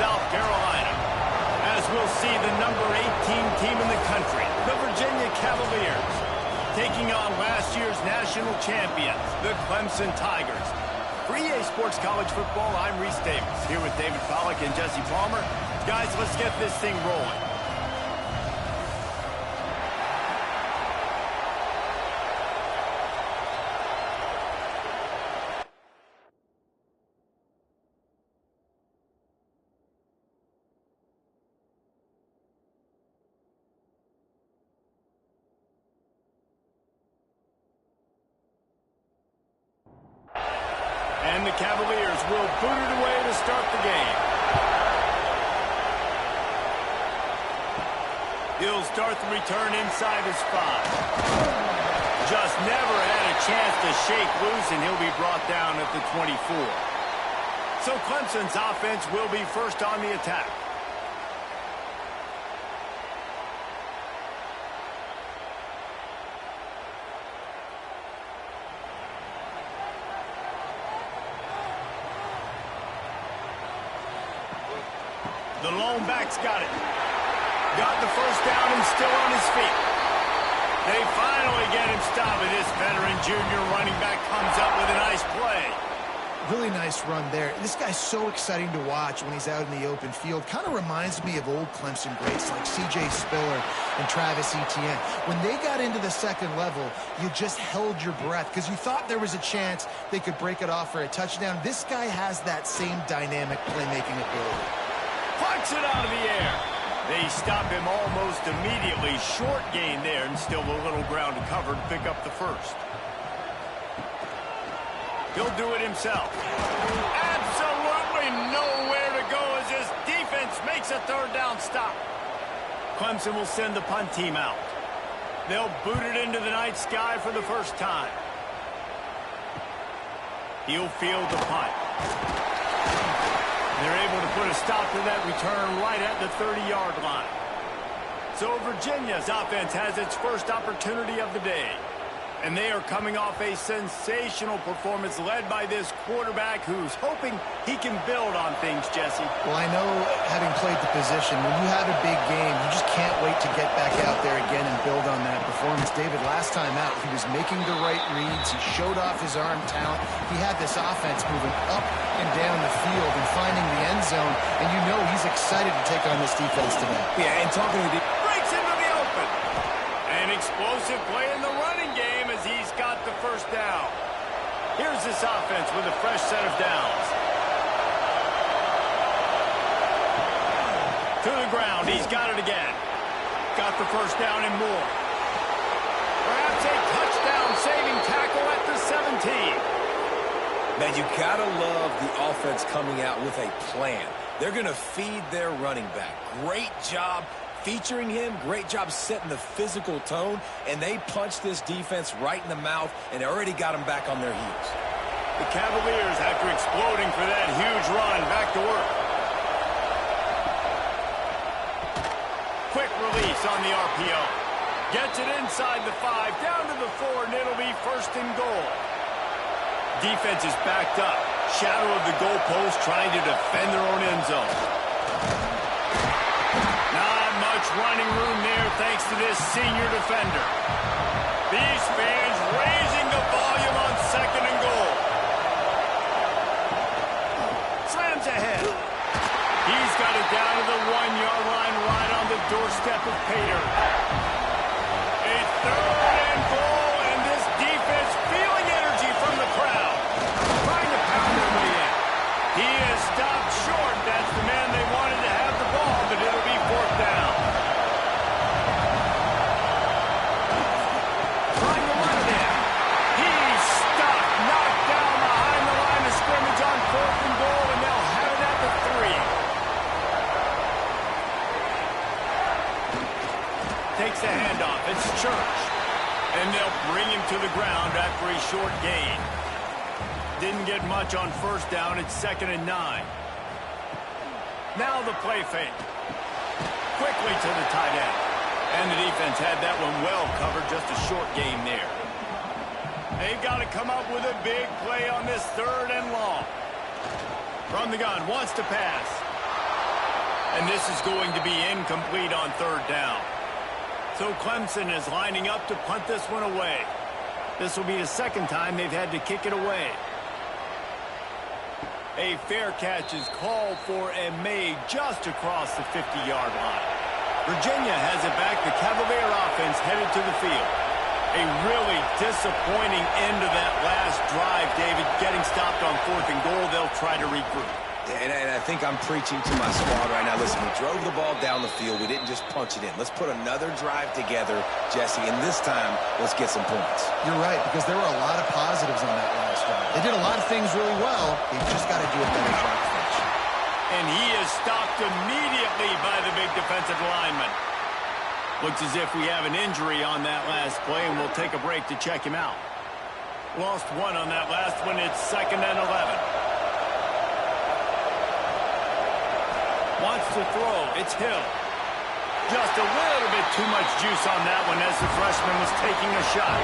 South Carolina. As we'll see the number 18 team in the country, the Virginia Cavaliers, taking on last year's national champions, the Clemson Tigers. For EA Sports College Football, I'm Reese Davis, here with David Pollack and Jesse Palmer. Guys, let's get this thing rolling. And the Cavaliers will boot it away to start the game. He'll start the return inside his 5. Just never had a chance to shake loose, and he'll be brought down at the 24. So Clemson's offense will be first on the attack. The lone back's got it. Got the first down and still on his feet. They finally get him stopped. This veteran junior running back comes up with a nice play. Really nice run there. This guy's so exciting to watch when he's out in the open field. Kind of reminds me of old Clemson greats like C.J. Spiller and Travis Etienne. When they got into the second level, you just held your breath because you thought there was a chance they could break it off for a touchdown. This guy has that same dynamic playmaking ability. Plucks it out of the air. They stop him almost immediately. Short gain there, and still a little ground to cover to pick up the first. He'll do it himself. Absolutely nowhere to go as this defense makes a third down stop. Clemson will send the punt team out. They'll boot it into the night sky for the first time. He'll field the punt. They're able to put a stop to that return right at the 30-yard line. So Virginia's offense has its first opportunity of the day. And they are coming off a sensational performance led by this quarterback who's hoping he can build on things, Jesse. Well, I know, having played the position, when you have a big game, you just can't wait to get back out there again and build on that performance. David, last time out, he was making the right reads. He showed off his arm talent. He had this offense moving up and down the field and finding the end zone. And you know he's excited to take on this defense today. Yeah, and talking to the... breaks into the open. An explosive play in the running game as he's got the first down. Here's this offense with a fresh set of downs. To the ground, he's got it again. Got the first down and more. Perhaps a touchdown-saving tackle at the 17. Man, you gotta love the offense coming out with a plan. They're gonna feed their running back. Great job featuring him, great job setting the physical tone, and they punched this defense right in the mouth and already got them back on their heels. The Cavaliers, after exploding for that huge run, back to work. Quick release on the RPO. Gets it inside the 5, down to the 4, and it'll be first and goal. Defense is backed up. Shadow of the goalpost trying to defend their own end zone. Running room there thanks to this senior defender. These fans raising the volume on second and goal. Slams ahead. He's got it down to the 1-yard line right on the doorstep of Pater. A third and goal, and this defense feeling energy from the crowd. Trying to pound their way in. He is stopped short. That's the man they wanted to have the ball, but it'll be fourth down. Takes the handoff. It's Church. And they'll bring him to the ground after a short gain. Didn't get much on first down. It's 2nd and 9. Now the play fake. Quickly to the tight end. And the defense had that one well covered. Just a short gain there. They've got to come up with a big play on this 3rd and long. From the gun. Wants to pass. And this is going to be incomplete on third down. So Clemson is lining up to punt this one away. This will be the second time they've had to kick it away. A fair catch is called for and made just across the 50-yard line. Virginia has it back. The Cavalier offense headed to the field. A really disappointing end to that last drive, David. Getting stopped on 4th and goal, they'll try to regroup. And I think I'm preaching to my squad right now. Listen, we drove the ball down the field. We didn't just punch it in. Let's put another drive together, Jesse, and this time, let's get some points. You're right, because there were a lot of positives on that last drive. They did a lot of things really well. They've just got to do a better job finishing. And he is stopped immediately by the big defensive lineman. Looks as if we have an injury on that last play, and we'll take a break to check him out. Lost one on that last one. It's 2nd and 11. Wants to throw. It's Hill. Just a little bit too much juice on that one as the freshman was taking a shot.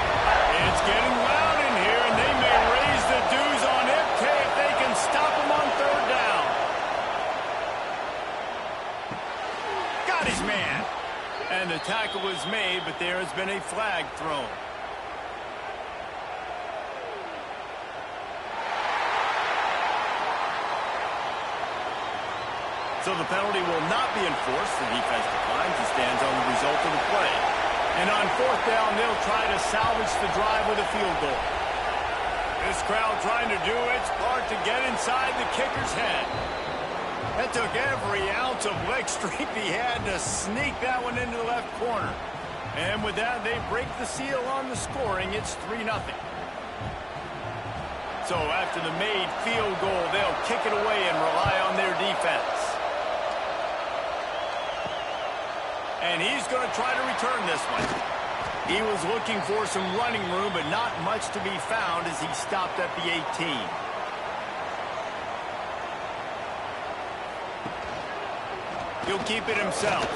It's getting loud in here, and they may raise the dues on FK if they can stop him on third down. Got his man. And the tackle was made, but there has been a flag thrown. So the penalty will not be enforced. The defense declines and stands on the result of the play. And on 4th down, they'll try to salvage the drive with a field goal. This crowd trying to do its part to get inside the kicker's head. That took every ounce of leg strength he had to sneak that one into the left corner. And with that, they break the seal on the scoring. It's 3-0. So after the made field goal, they'll kick it away and rely on their defense. And he's going to try to return this one. He was looking for some running room, but not much to be found as he stopped at the 18. He'll keep it himself.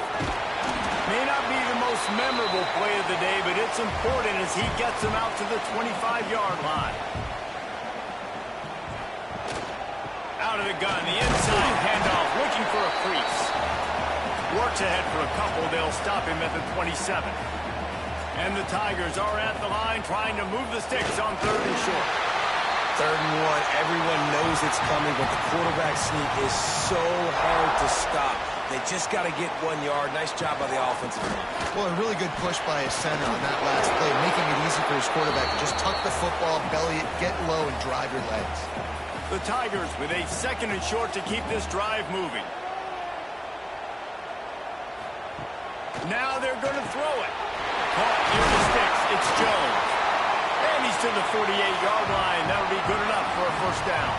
May not be the most memorable play of the day, but it's important as he gets him out to the 25-yard line. Out of the gun, the inside handoff, looking for a crease. Works ahead for a couple. They'll stop him at the 27. And the Tigers are at the line trying to move the sticks on 3rd and short. 3rd and 1. Everyone knows it's coming, but the quarterback sneak is so hard to stop. They just got to get 1 yard. Nice job by the offensive line. Well, a really good push by his center on that last play, making it easy for his quarterback to just tuck the football, belly it, get low, and drive your legs. The Tigers with a 2nd and short to keep this drive moving. Now they're going to throw it. Caught near the sticks. It's Jones. And he's to the 48-yard line. That'll be good enough for a 1st down.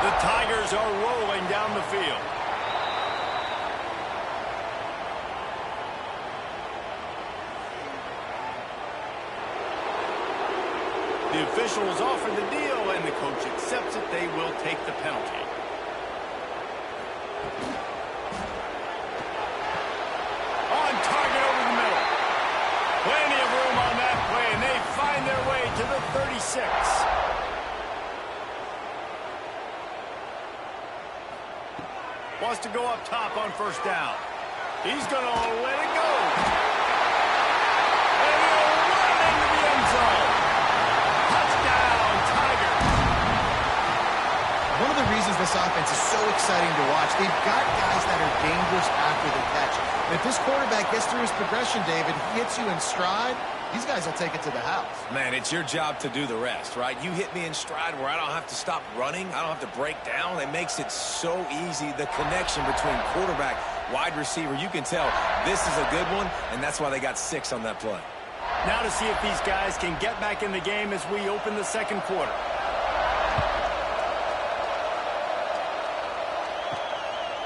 The Tigers are rolling down the field. The officials offer the deal, and the coach accepts it. They will take the penalty. On target over the middle. Plenty of room on that play, and they find their way to the 36. Wants to go up top on 1st down. He's going to let it go. And he'll run into the end zone. Touchdown, Tigers. One of the reasons this offense is so exciting to watch, they've got guys that are dangerous after the catch. And if this quarterback gets through his progression, David, he hits you in stride, these guys will take it to the house. Man, it's your job to do the rest, right? You hit me in stride where I don't have to stop running. I don't have to break down. It makes it so easy, the connection between quarterback, wide receiver. You can tell this is a good one, and that's why they got 6 on that play. Now to see if these guys can get back in the game as we open the 2nd quarter.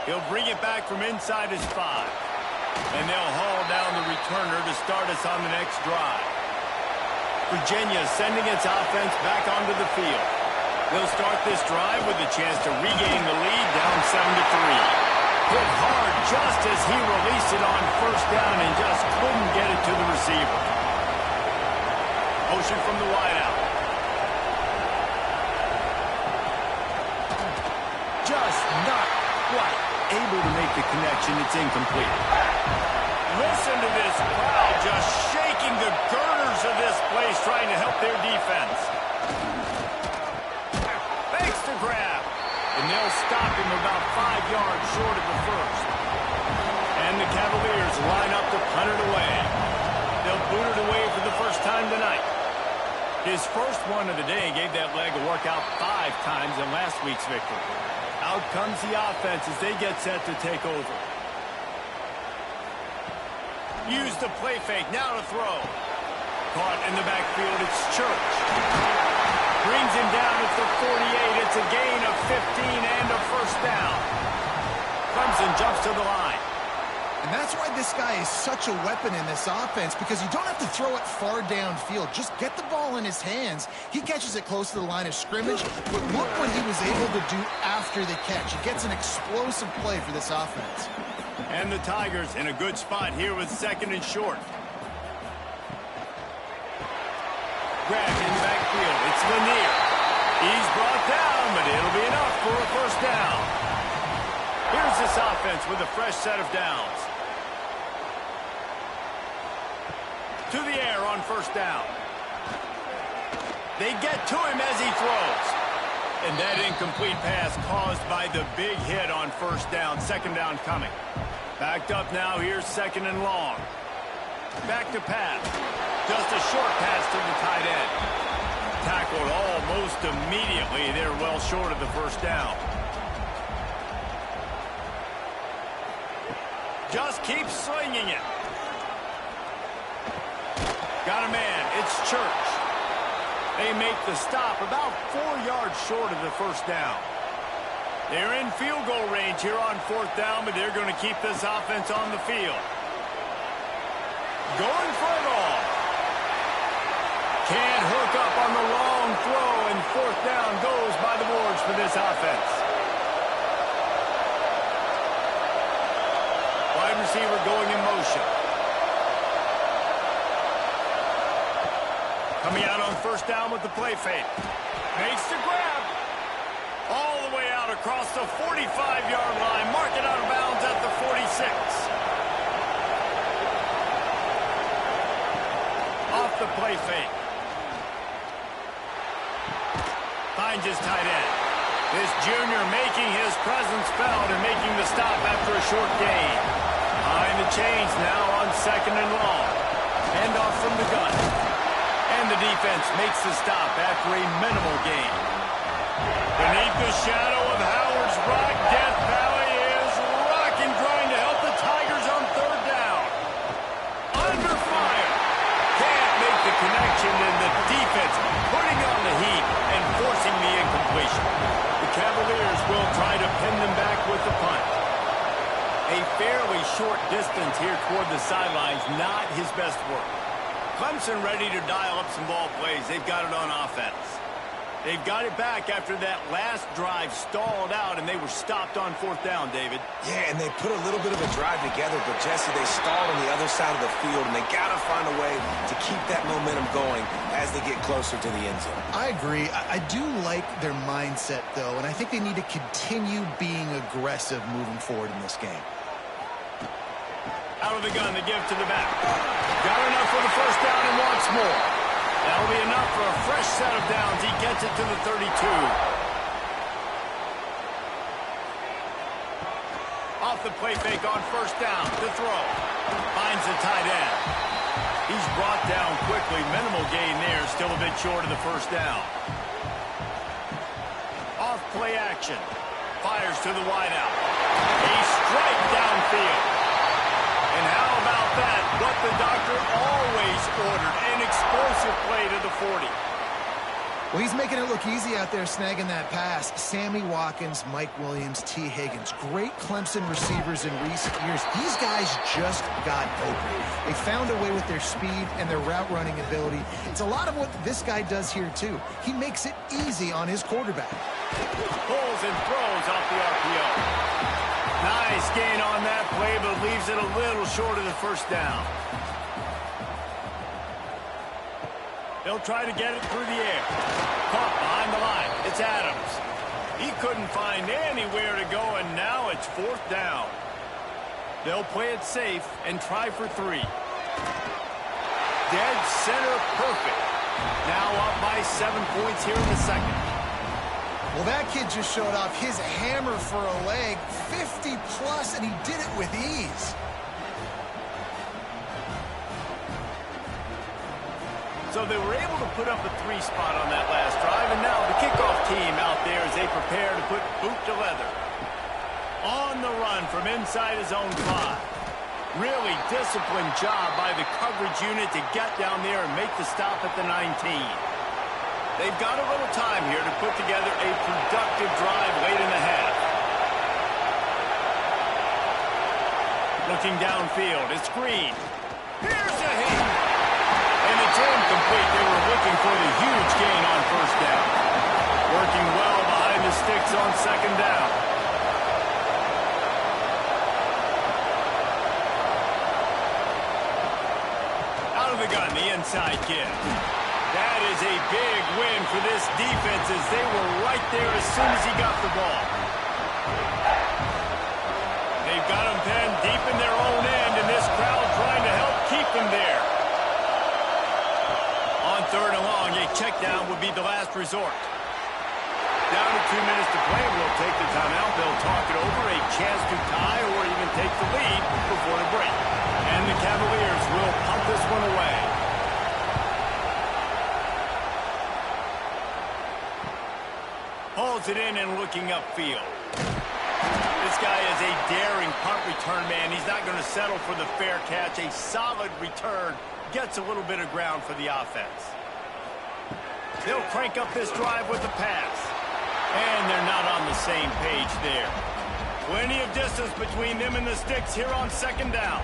He'll bring it back from inside his 5. And they'll haul down the returner to start us on the next drive. Virginia sending its offense back onto the field. They'll start this drive with a chance to regain the lead down 7-3. Hit hard just as he released it on 1st down and just couldn't get it to the receiver. Motion from the wideout. Just not quite. able to make the connection. It's incomplete. Listen to this crowd just shaking the girders of this place, trying to help their defense. Fakes the grab. And they'll stop him about 5 yards short of the first. And the Cavaliers line up to punt it away. They'll boot it away for the first time tonight. His first one of the day gave that leg a workout 5 times in last week's victory. Out comes the offense as they get set to take over. Use the play fake, now to throw. Caught in the backfield, it's Church. Brings him down at the 48. It's a gain of 15 and a first down. Clemson jumps to the line. And that's why this guy is such a weapon in this offense, because you don't have to throw it far downfield. Just get the ball in his hands. He catches it close to the line of scrimmage, but look what he was able to do after the catch. He gets an explosive play for this offense. And the Tigers in a good spot here with second and short. Grabbed in the backfield. It's Lanier. He's brought down, but it'll be enough for a first down. Here's this offense with a fresh set of downs. To the air on first down. They get to him as he throws. And that incomplete pass caused by the big hit on first down. Second down coming. Backed up now. Here's second and long. Back to pass. Just a short pass to the tight end. Tackled almost immediately. They're well short of the first down. Just keep slinging it. Got a man. It's Church. They make the stop about 4 yards short of the first down. They're in field goal range here on fourth down, but they're going to keep this offense on the field. Going for it all. Can't hook up on the long throw, and fourth down goes by the boards for this offense. Wide receiver going in motion. Coming out on first down with the play fake. Makes the grab. All the way out across the 45-yard line. Mark it out of bounds at the 46. Off the play fake. Finds his tight end. This junior making his presence felt and making the stop after a short gain. Behind the chains now on second and long. Handoff from the gun. And the defense makes the stop after a minimal gain. Beneath the shadow of Howard's Rock, Death Valley is rocking, trying to help the Tigers on third down. Under fire. Can't make the connection, and the defense putting on the heat and forcing the incompletion. The Cavaliers will try to pin them back with the punt. A fairly short distance here toward the sidelines, not his best work. Clemson ready to dial up some ball plays. They've got it on offense. They've got it back after that last drive stalled out, and they were stopped on fourth down, David. Yeah, and they put a little bit of a drive together, but, Jesse, they stalled on the other side of the field, and they got to find a way to keep that momentum going as they get closer to the end zone. I agree. I do like their mindset, though, and I think they need to continue being aggressive moving forward in this game. Out of the gun, the give to the back. Got enough for the first down and wants more. That'll be enough for a fresh set of downs. He gets it to the 32. Off the play fake on first down. To throw. Finds the tight end. He's brought down quickly. Minimal gain there. Still a bit short of the first down. Off play action. Fires to the wideout. A strike downfield. And how about that? What the doctor always ordered. An explosive play to the 40. Well, he's making it look easy out there snagging that pass. Sammy Watkins, Mike Williams, T. Higgins. Great Clemson receivers in recent years. These guys just got open. They found a way with their speed and their route running ability. It's a lot of what this guy does here, too. He makes it easy on his quarterback. Pulls and throws off the RPO. Nice gain on that play, but leaves it a little short of the first down. They'll try to get it through the air. Caught behind the line. It's Adams. He couldn't find anywhere to go, and now it's 4th down. They'll play it safe and try for 3. Dead center perfect. Now up by 7 points here in the second. Well, that kid just showed off his hammer for a leg, 50-plus, and he did it with ease. So they were able to put up a 3 spot on that last drive, and now the kickoff team out there as they prepare to put boot to leather. On the run from inside his own 5. Really disciplined job by the coverage unit to get down there and make the stop at the 19. They've got a little time here to put together a productive drive late in the half. Looking downfield, it's Green. Here's a hit. And it's incomplete. They were looking for the huge gain on 1st down. Working well behind the sticks on 2nd down. Out of the gun, the inside kid. That is a big win for this defense as they were right there as soon as he got the ball. They've got him pinned deep in their own end, and this crowd trying to help keep them there. On 3rd and long, a check down would be the last resort. Down to 2 minutes to play. We'll take the timeout. They'll talk it over. A chance to tie or even take the lead before the break. And the Cavaliers will punt this one away. Hauls it in and looking upfield. This guy is a daring punt return man. He's not going to settle for the fair catch. A solid return. Gets a little bit of ground for the offense. They'll crank up this drive with the pass. And they're not on the same page there. Plenty of distance between them and the sticks here on 2nd down.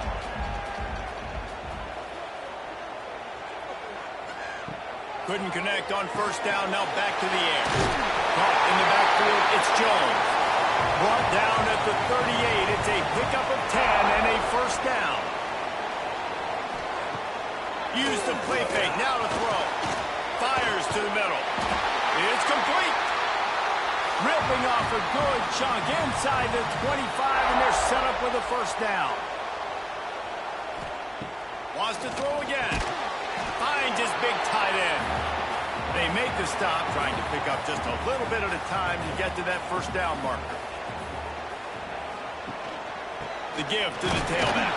Couldn't connect on 1st down. Now back to the air. Caught in the backfield, it's Jones. Brought down at the 38. It's a pickup of 10 and a 1st down. Use the play fake. Now to throw. Fires to the middle. It's complete. Ripping off a good chunk inside the 25, and they're set up with a 1st down. Wants to throw again. Finds his big tight end. They make the stop, trying to pick up just a little bit at a time to get to that 1st down marker. The give to the tailback.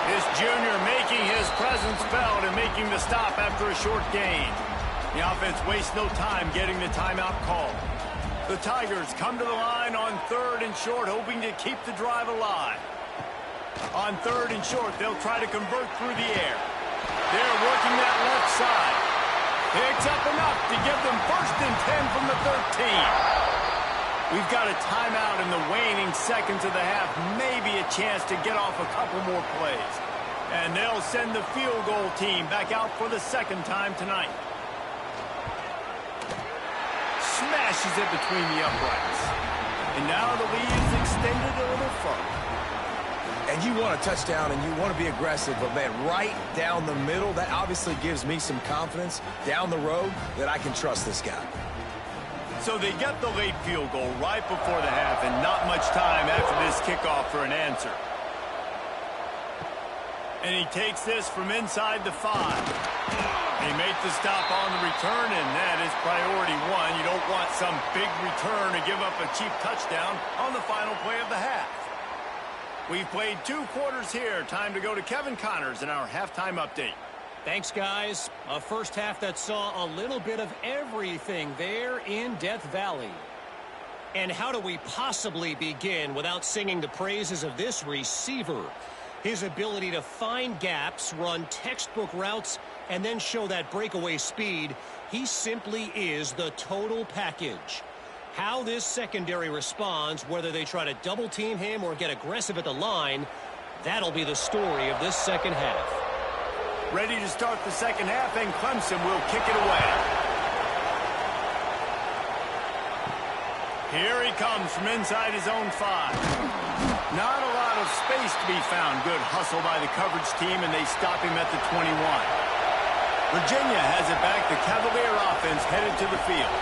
This junior making his presence felt and making the stop after a short gain. The offense wastes no time getting the timeout call. The Tigers come to the line on 3rd and short, hoping to keep the drive alive. On 3rd and short, they'll try to convert through the air. They're working that left side. Picks up enough to give them 1st and 10 from the 13. We've got a timeout in the waning seconds of the half. Maybe a chance to get off a couple more plays. And they'll send the field goal team back out for the 2nd time tonight. Smashes it between the uprights. And now the lead is extended a little further. And you want a touchdown and you want to be aggressive, but man, right down the middle, that obviously gives me some confidence down the road that I can trust this guy. So they get the late field goal right before the half, and not much time after this kickoff for an answer. And he takes this from inside the 5. They make the stop on the return, and that is priority 1. You don't want some big return to give up a cheap touchdown on the final play of the half. We've played 2 quarters here. Time to go to Kevin Connors in our halftime update. Thanks, guys. A 1st half that saw a little bit of everything there in Death Valley. And how do we possibly begin without singing the praises of this receiver? His ability to find gaps, run textbook routes, and then show that breakaway speed. He simply is the total package. How this secondary responds, whether they try to double team him or get aggressive at the line, that'll be the story of this 2nd half. Ready to start the 2nd half, and Clemson will kick it away. Here he comes from inside his own 5. Not a lot of space to be found. Good hustle by the coverage team, and they stop him at the 21. Virginia has it back. The Cavalier offense headed to the field.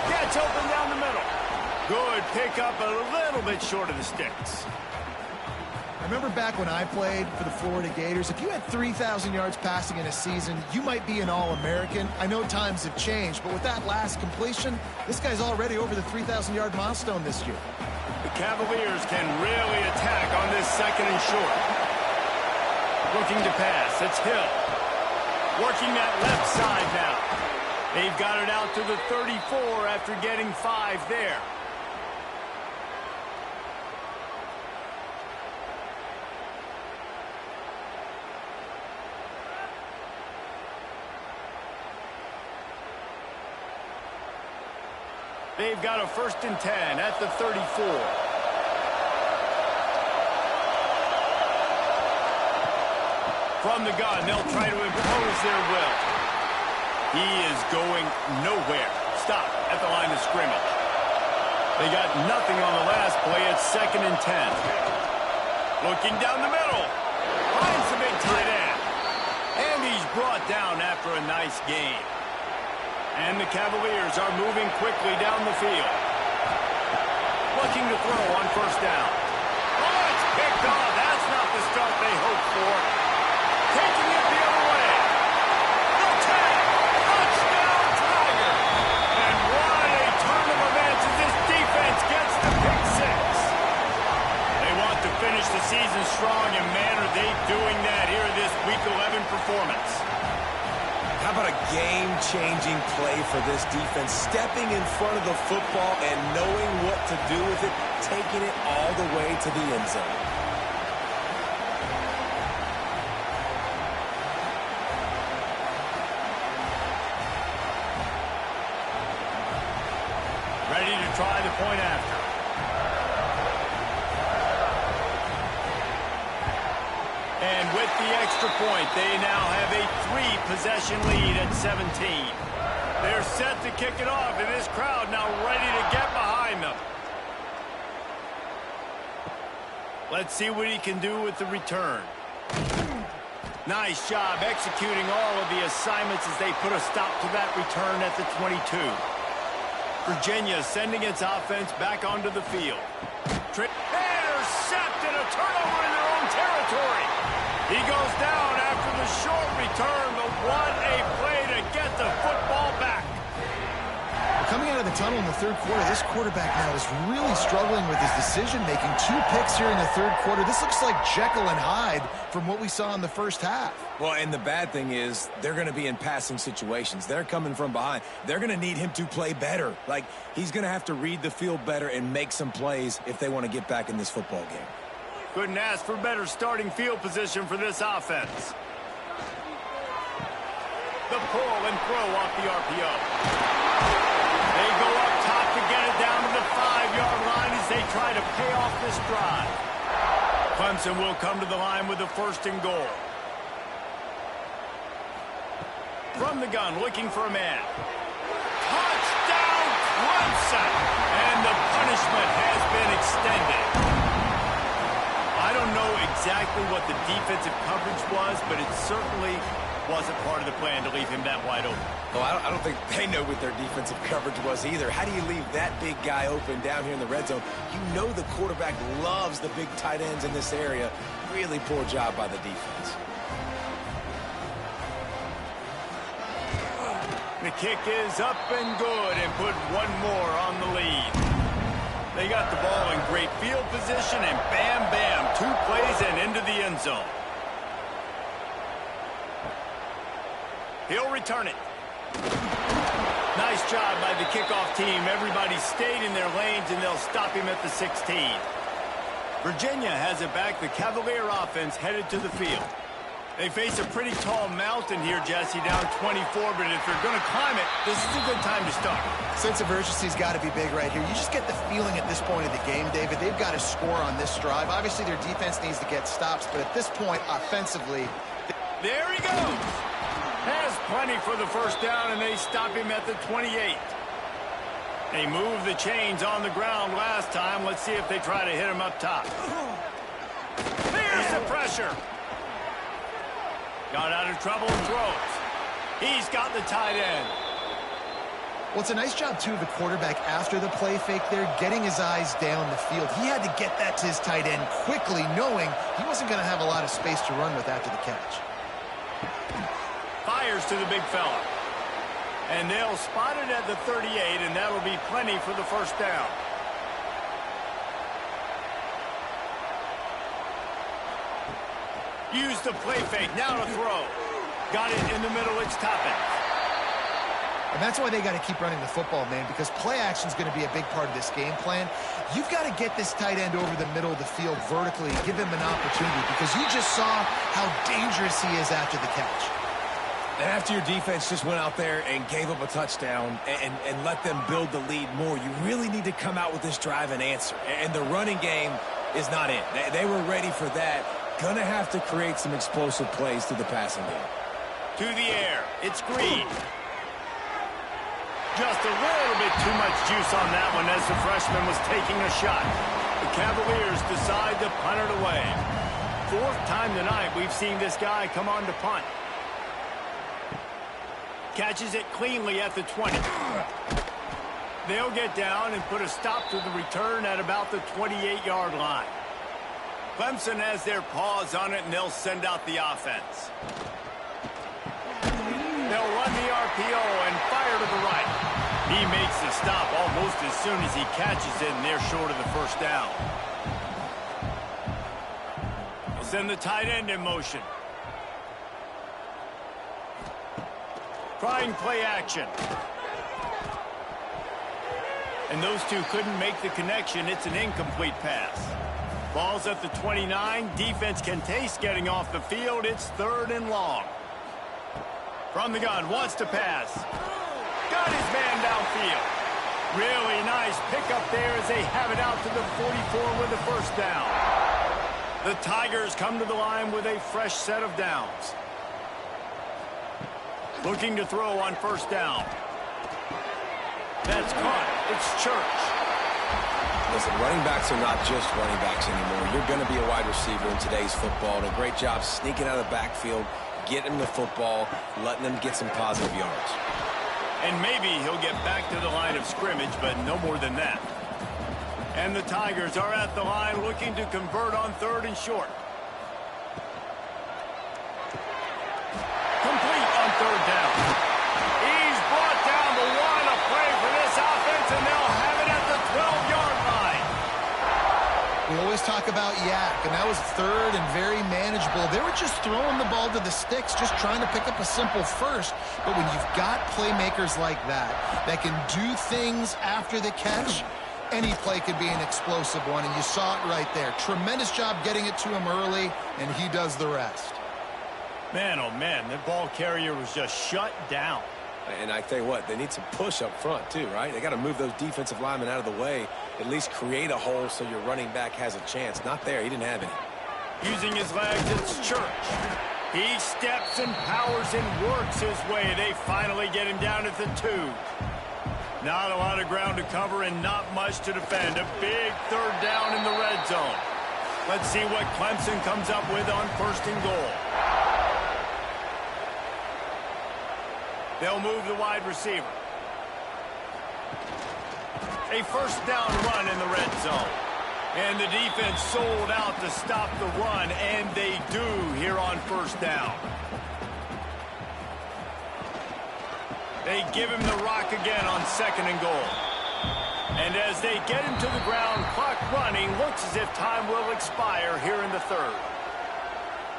Gets open down the middle. Good pickup, a little bit short of the sticks. I remember back when I played for the Florida Gators, if you had 3,000 yards passing in a season, you might be an All-American. I know times have changed, but with that last completion, this guy's already over the 3,000-yard milestone this year. The Cavaliers can really attack on this second and short. Looking to pass, it's Hill. Working that left side now. They've got it out to the 34 after getting 5 there. They've got a 1st and 10 at the 34. From the gun, they'll try to impose their will. He is going nowhere. Stop at the line of scrimmage. They got nothing on the last play. It's 2nd and 10. Looking down the middle. Finds the big tight end. And he's brought down after a nice gain. And the Cavaliers are moving quickly down the field. Looking to throw on 1st down. Oh, it's picked off. That's not the start they hoped for. Taking it the other way. No tag. Touchdown, Tiger. And what a turn of events as this defense gets the pick 6. They want to finish the season strong, and man, are they doing that here in this Week 11 performance. How about a game-changing play for this defense? Stepping in front of the football and knowing what to do with it, taking it all the way to the end zone. Ready to try the point after. And with the extra point, they now have a 3-possession lead at 17. They're set to kick it off, and this crowd now ready to get behind them. Let's see what he can do with the return. Nice job executing all of the assignments as they put a stop to that return at the 22. Virginia sending its offense back onto the field. Intercepted, a turnover in their own territory. He goes down after the short return, but what a play to get the football back. Coming out of the tunnel in the 3rd quarter, this quarterback now is really struggling with his decision-making. 2 picks here in the 3rd quarter. This looks like Jekyll and Hyde from what we saw in the 1st half. Well, and the bad thing is they're going to be in passing situations. They're coming from behind. They're going to need him to play better. Like, he's going to have to read the field better and make some plays if they want to get back in this football game. Couldn't ask for better starting field position for this offense. The pull and throw off the RPO. They go up top to get it down to the 5-yard line as they try to pay off this drive. Clemson will come to the line with a 1st and goal. From the gun, looking for a man. Touchdown, Clemson! And the punishment has been extended. I don't know exactly what the defensive coverage was, but it certainly wasn't part of the plan to leave him that wide open. Well, I don't think they know what their defensive coverage was either. How do you leave that big guy open down here in the red zone? You know the quarterback loves the big tight ends in this area. Really poor job by the defense. The kick is up and good and put one more on the lead. They got the ball in great field position, and bam, bam, 2 plays and into the end zone. He'll return it. Nice job by the kickoff team. Everybody stayed in their lanes, and they'll stop him at the 16. Virginia has it back. The Cavalier offense headed to the field. They face a pretty tall mountain here, Jesse, down 24, but if they're going to climb it, this is a good time to start. Sense of urgency's got to be big right here. You just get the feeling at this point of the game, David, they've got to score on this drive. Obviously, their defense needs to get stops, but at this point, offensively... There he goes! Has plenty for the 1st down, and they stop him at the 28. They moved the chains on the ground last time. Let's see if they try to hit him up top. There's the pressure. Got out of trouble and throws. He's got the tight end. Well, it's a nice job, too, of the quarterback after the play fake there, getting his eyes down the field. He had to get that to his tight end quickly, knowing he wasn't going to have a lot of space to run with after the catch. Fires to the big fella. And they'll spot it at the 38, and that'll be plenty for the first down. Use the play fake. Now to throw. Got it in the middle. It's Toppin. And that's why they got to keep running the football, man, because play action is going to be a big part of this game plan. You've got to get this tight end over the middle of the field vertically, give him an opportunity, because you just saw how dangerous he is after the catch. And after your defense just went out there and gave up a touchdown and let them build the lead more, you really need to come out with this drive and answer. And the running game is not in. They were ready for that. Gonna have to create some explosive plays through the passing game. To the air. It's Green. Just a little bit too much juice on that one as the freshman was taking a shot. The Cavaliers decide to punt it away. Fourth time tonight we've seen this guy come on to punt. Catches it cleanly at the 20. They'll get down and put a stop to the return at about the 28-yard line. Clemson has their paws on it, and they'll send out the offense. They'll run the RPO and fire to the right. He makes the stop almost as soon as he catches it, and they're short of the first down. They'll send the tight end in motion. Trying play action. And those two couldn't make the connection. It's an incomplete pass. Ball's at the 29. Defense can taste getting off the field. It's 3rd and long. From the gun, wants to pass. Got his man downfield. Really nice pickup there as they have it out to the 44 with the first down. The Tigers come to the line with a fresh set of downs. Looking to throw on first down. That's caught. It's Church. Listen, running backs are not just running backs anymore. You're going to be a wide receiver in today's football. And a great job sneaking out of the backfield, getting the football, letting them get some positive yards. And maybe he'll get back to the line of scrimmage, but no more than that. And the Tigers are at the line looking to convert on 3rd and short. Complete on 3rd down. He's brought down the 1, a play for this offense, and they'll have it at the 12-yard line. We always talk about Yak, and that was 3rd and very manageable. They were just throwing the ball to the sticks, just trying to pick up a simple first. But when you've got playmakers like that can do things after the catch, any play could be an explosive one, and you saw it right there. Tremendous job getting it to him early, and he does the rest. Man, oh man, the ball carrier was just shut down. And I tell you what, they need some push up front too, right? They got to move those defensive linemen out of the way, at least create a hole so your running back has a chance. Not there. He didn't have any. Using his legs, it's Church. He steps and powers and works his way. They finally get him down at the 2. Not a lot of ground to cover and not much to defend. A big 3rd down in the red zone. Let's see what Clemson comes up with on 1st and goal. They'll move the wide receiver. A first down run in the red zone. And the defense sold out to stop the run, and they do here on 1st down. They give him the rock again on 2nd and goal. And as they get him to the ground, clock running, looks as if time will expire here in the 3rd.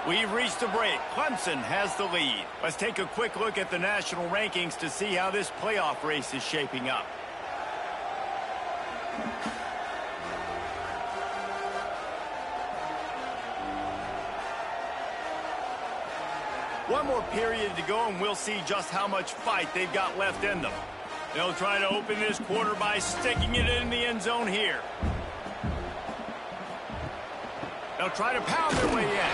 We've reached a break. Clemson has the lead. Let's take a quick look at the national rankings to see how this playoff race is shaping up. One more period to go, and we'll see just how much fight they've got left in them. They'll try to open this quarter by sticking it in the end zone here. They'll try to pound their way in.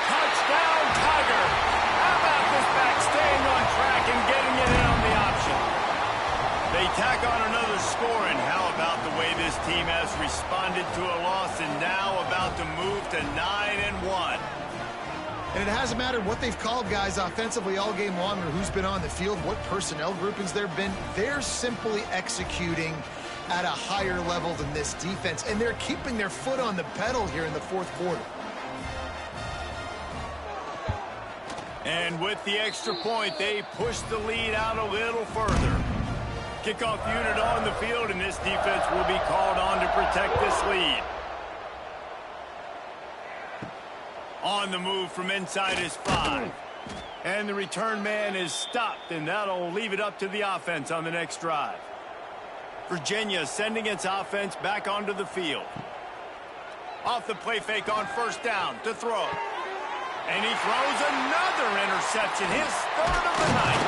Touchdown, Tiger. How about this back staying on track and getting it in on the option? They tack on another score, and how about the way this team has responded to a loss and now about to move to 9-1. And it hasn't mattered what they've called guys offensively all game long or who's been on the field, what personnel groupings there have been. They're simply executing at a higher level than this defense, and they're keeping their foot on the pedal here in the fourth quarter. And with the extra point, they push the lead out a little further. Kickoff unit on the field, and this defense will be called on to protect this lead. On the move from inside is 5. And the return man is stopped, and that'll leave it up to the offense on the next drive. Virginia sending its offense back onto the field. Off the play fake on first down to throw. And he throws another interception, his third of the night.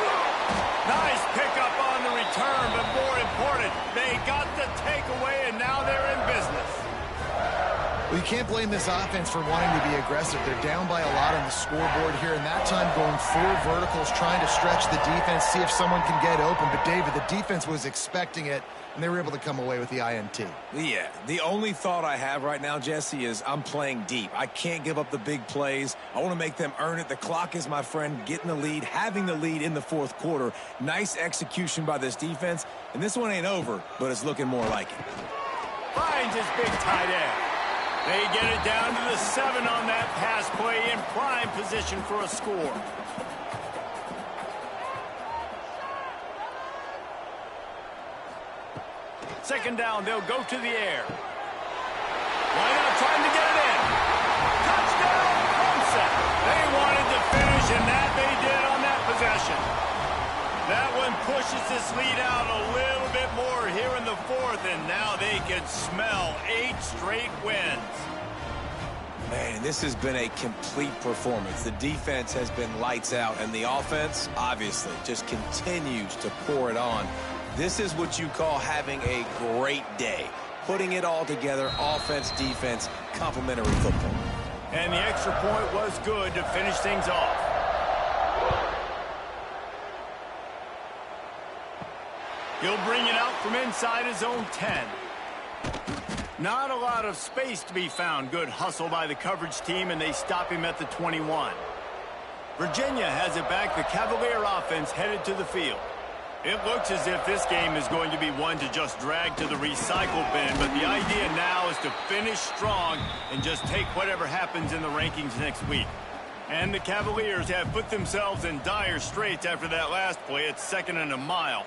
Nice pickup on the return, but more important, they got the takeaway, and now they're in business. Well, you can't blame this offense for wanting to be aggressive. They're down by a lot on the scoreboard here, and that time going 4 verticals, trying to stretch the defense, see if someone can get open. But, David, the defense was expecting it, and they were able to come away with the INT. Yeah, the only thought I have right now, Jesse, is I'm playing deep. I can't give up the big plays. I want to make them earn it. The clock is my friend. Getting the lead, having the lead in the fourth quarter. Nice execution by this defense. And this one ain't over, but it's looking more like it. Finds his big tight end. They get it down to the 7 on that pass play, in prime position for a score. Second down, they'll go to the air. Line out trying to get it in. Touchdown, Clemson. They wanted to finish, and that they did on that possession. That one pushes this lead out a little bit more here in the fourth, and now they can smell 8 straight wins. Man, this has been a complete performance. The defense has been lights out, and the offense, obviously, just continues to pour it on. This is what you call having a great day. Putting it all together, offense, defense, complementary football. And the extra point was good to finish things off. He'll bring it out from inside his own 10. Not a lot of space to be found. Good hustle by the coverage team, and they stop him at the 21. Virginia has it back. The Cavalier offense headed to the field. It looks as if this game is going to be one to just drag to the recycle bin, but the idea now is to finish strong and just take whatever happens in the rankings next week. And the Cavaliers have put themselves in dire straits after that last play. It's 2nd and a mile.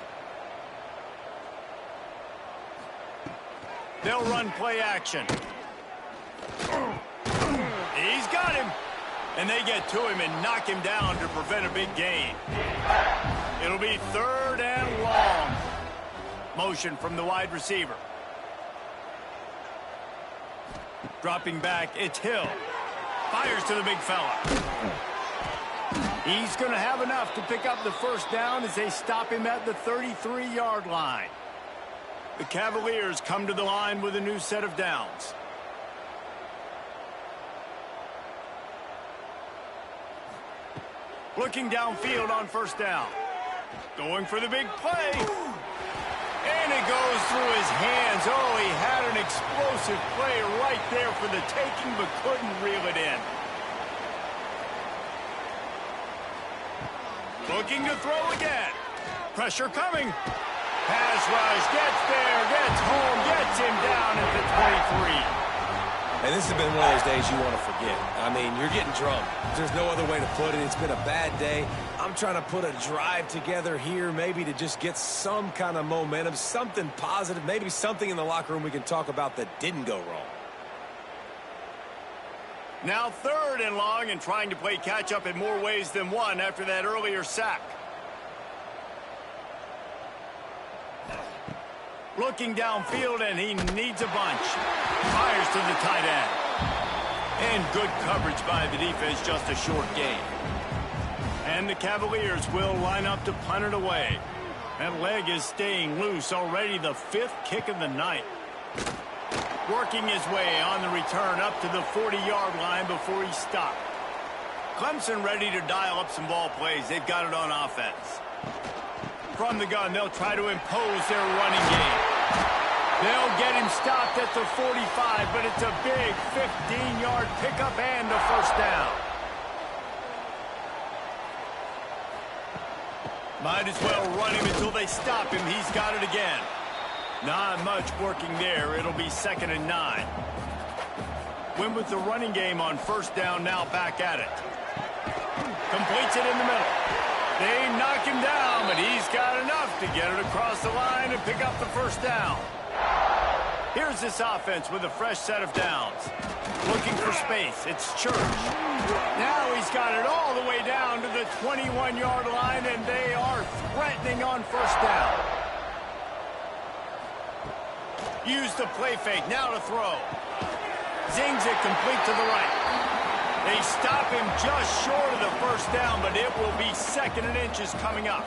They'll run play action. He's got him. And they get to him and knock him down to prevent a big gain. It'll be 3rd and long. Motion from the wide receiver. Dropping back, it's Hill. Fires to the big fella. He's going to have enough to pick up the first down as they stop him at the 33-yard line. The Cavaliers come to the line with a new set of downs. Looking downfield on first down. Going for the big play. And it goes through his hands. Oh, he had an explosive play right there for the taking, but couldn't reel it in. Looking to throw again. Pressure coming. Pass rush, gets there, gets home, gets him down at the 23. And this has been one of those days you want to forget. I mean, you're getting drunk. There's no other way to put it. It's been a bad day. I'm trying to put a drive together here, maybe to just get some kind of momentum, something positive, maybe something in the locker room we can talk about that didn't go wrong. Now 3rd and long, and trying to play catch-up in more ways than one after that earlier sack. Looking downfield, and he needs a bunch. Fires to the tight end. And good coverage by the defense, just a short gain. And the Cavaliers will line up to punt it away. That leg is staying loose, already the 5th kick of the night. Working his way on the return up to the 40-yard line before he stopped. Clemson ready to dial up some ball plays. They've got it on offense. From the gun, they'll try to impose their running game. They'll get him stopped at the 45, but it's a big 15-yard pickup and a first down. Might as well run him until they stop him. He's got it again. Not much working there. It'll be 2nd and 9. Win with the running game on first down, now back at it. Completes it in the middle. They knock him down, but he's got enough to get it across the line and pick up the first down. Here's this offense with a fresh set of downs. Looking for space. It's Church. Now he's got it all the way down to the 21-yard line, and they are threatening on first down. Use the play fake. Now to throw. Zings it complete to the right. They stop him just short of the first down, but it will be 2nd and inches coming up.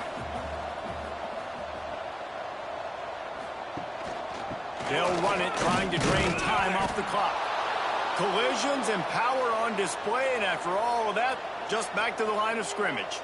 They'll run it, trying to drain time off the clock. Collisions and power on display, and after all of that, just back to the line of scrimmage.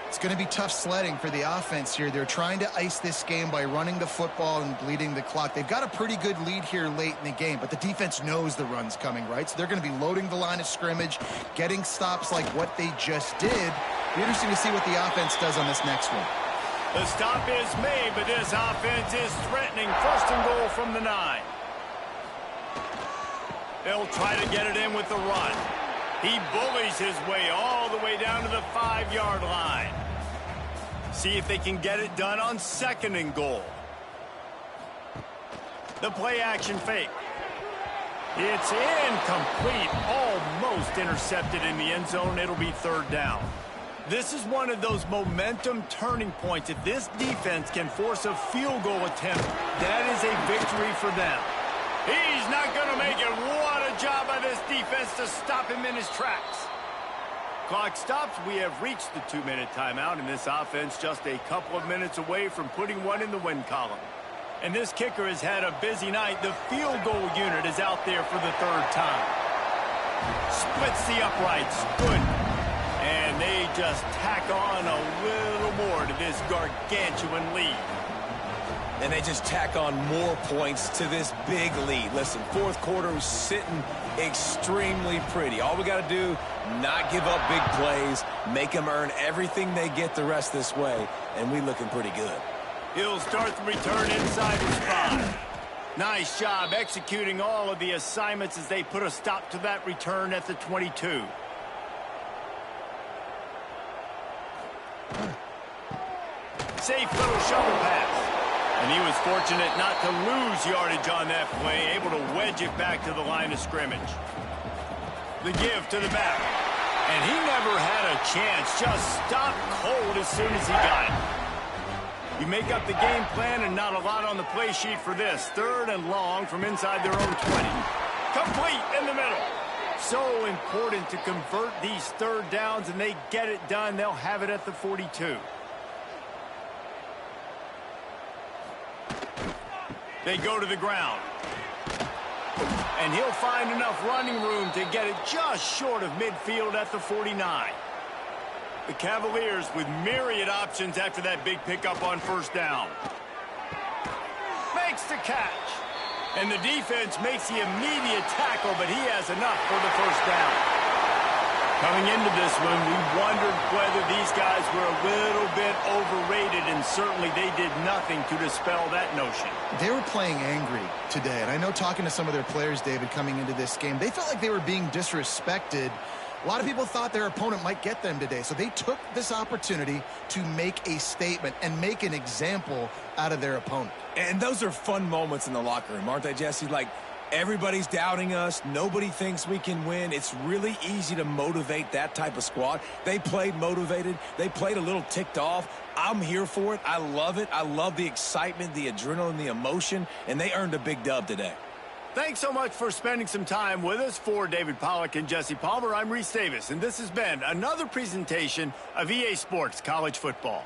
It's going to be tough sledding for the offense here. They're trying to ice this game by running the football and bleeding the clock. They've got a pretty good lead here late in the game, but the defense knows the run's coming, right? So they're going to be loading the line of scrimmage, getting stops like what they just did. It'll be interesting to see what the offense does on this next one. The stop is made, but this offense is threatening. 1st and goal from the 9. They'll try to get it in with the run. He bullies his way all the way down to the 5-yard line. See if they can get it done on 2nd and goal. The play action fake. It's incomplete. Almost intercepted in the end zone. It'll be 3rd down. This is one of those momentum turning points. If this defense can force a field goal attempt, that is a victory for them. He's not going to make it. What a job by this defense to stop him in his tracks. Clock stops. We have reached the 2-minute timeout, and this offense just a couple of minutes away from putting one in the win column. And this kicker has had a busy night. The field goal unit is out there for the 3rd time. Splits the uprights. Good. And they just tack on a little more to this gargantuan lead. And they just tack on more points to this big lead. Listen, 4th quarter is sitting extremely pretty. All we got to do, not give up big plays, make them earn everything they get the rest this way, and we looking pretty good. He'll start the return inside his 5. Nice job executing all of the assignments as they put a stop to that return at the 22. Safe little shovel pass. And he was fortunate not to lose yardage on that play, able to wedge it back to the line of scrimmage. The give to the back. And he never had a chance, just stopped cold as soon as he got it. You make up the game plan and not a lot on the play sheet for this. 3rd and long from inside their own 20. Complete in the middle. So important to convert these 3rd downs, and they get it done. They'll have it at the 42. They go to the ground. And he'll find enough running room to get it just short of midfield at the 49. The Cavaliers with myriad options after that big pickup on first down. Makes the catch. And the defense makes the immediate tackle, but he has enough for the first down. Coming into this one, we wondered whether these guys were a little bit overrated, and certainly they did nothing to dispel that notion. They were playing angry today, and I know talking to some of their players, David, coming into this game, they felt like they were being disrespected. A lot of people thought their opponent might get them today, so they took this opportunity to make a statement and make an example out of their opponent. And those are fun moments in the locker room, aren't they, Jesse? Like, everybody's doubting us. Nobody thinks we can win. It's really easy to motivate that type of squad. They played motivated. They played a little ticked off. I'm here for it. I love it. I love the excitement, the adrenaline, the emotion, and they earned a big dub today. Thanks so much for spending some time with us. For David Pollack and Jesse Palmer, I'm Reese Davis, and this has been another presentation of EA Sports College Football.